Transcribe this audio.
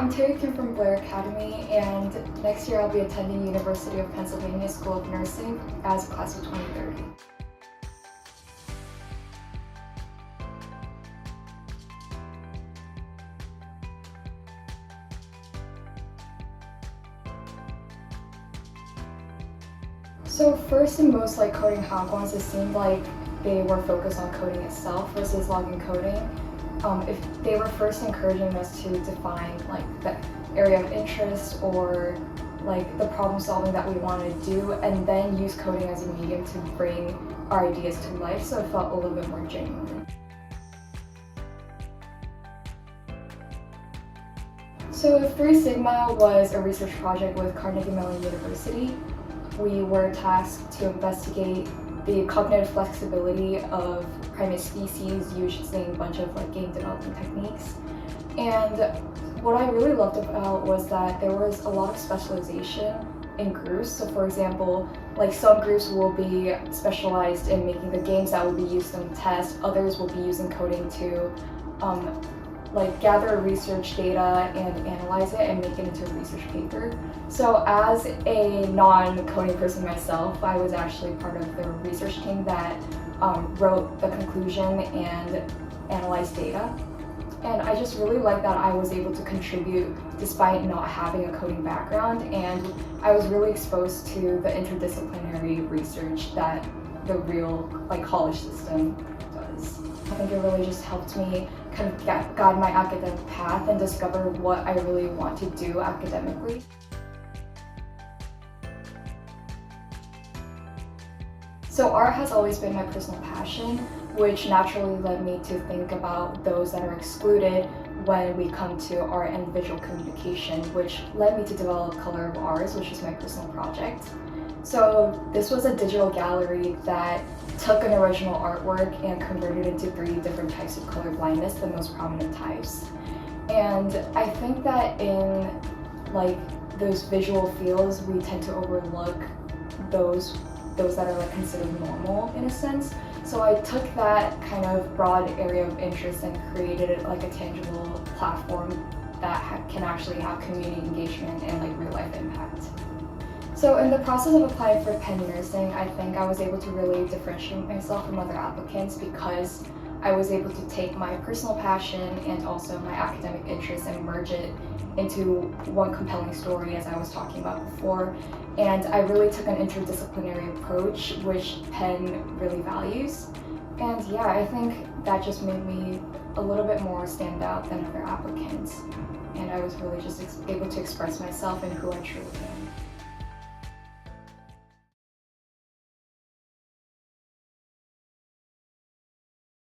I'm Terry from Blair Academy, and next year I'll be attending University of Pennsylvania School of Nursing as a class of 2030. So first and most like coding hackathons, it seemed like they were focused on coding itself versus login coding. If they were first encouraging us to define like the area of interest or like the problem solving that we want to do, and then use coding as a medium to bring our ideas to life, so it felt a little bit more genuine. So Three Sigma was a research project with Carnegie-Mellon University. We were tasked to investigate the cognitive flexibility of primate species using a bunch of like game development techniques. And what I really loved about was that there was a lot of specialization in groups. So for example, like some groups will be specialized in making the games that will be used in the test, others will be using coding to like gather research data and analyze it and make it into a research paper. So as a non-coding person myself, I was actually part of the research team that wrote the conclusion and analyzed data. And I just really like that I was able to contribute despite not having a coding background, and I was really exposed to the interdisciplinary research that the real like college system does. I think it really just helped me kind of guide my academic path and discover what I really want to do academically. So art has always been my personal passion, which naturally led me to think about those that are excluded when we come to art and visual communication, which led me to develop Color of Ours, which is my personal project. So this was a digital gallery that took an original artwork and converted it into 3 different types of color blindness, the most prominent types. And I think that in like those visual fields, we tend to overlook those that are like considered normal in a sense. So I took that kind of broad area of interest and created it like a tangible platform that can actually have community engagement and like real life impact. So in the process of applying for Penn Nursing, I think I was able to really differentiate myself from other applicants because I was able to take my personal passion and also my academic interest and merge it into one compelling story, as I was talking about before. And I really took an interdisciplinary approach, which Penn really values. And yeah, I think that just made me a little bit more stand out than other applicants. And I was really just able to express myself and who I truly am.